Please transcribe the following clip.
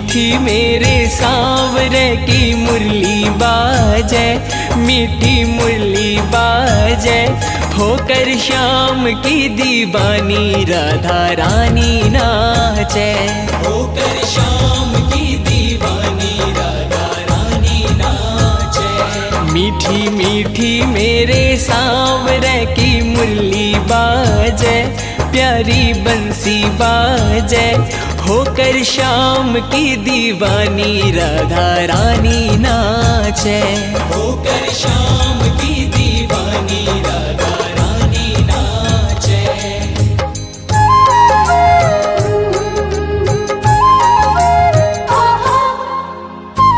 मीठी मेरे सांवरे की मुरली बाजे, मीठी मुरली बाजे, होकर श्याम की दीवानी राधा रानी नाचे, होकर श्याम की दीवानी राधा रानी नाचे। मीठी मीठी मेरे सांवरे की मुरली बाजे, प्यारी बंसी बाजे, होकर श्याम की दीवानी राधा रानी नाचे, होकर श्याम की दीवानी राधा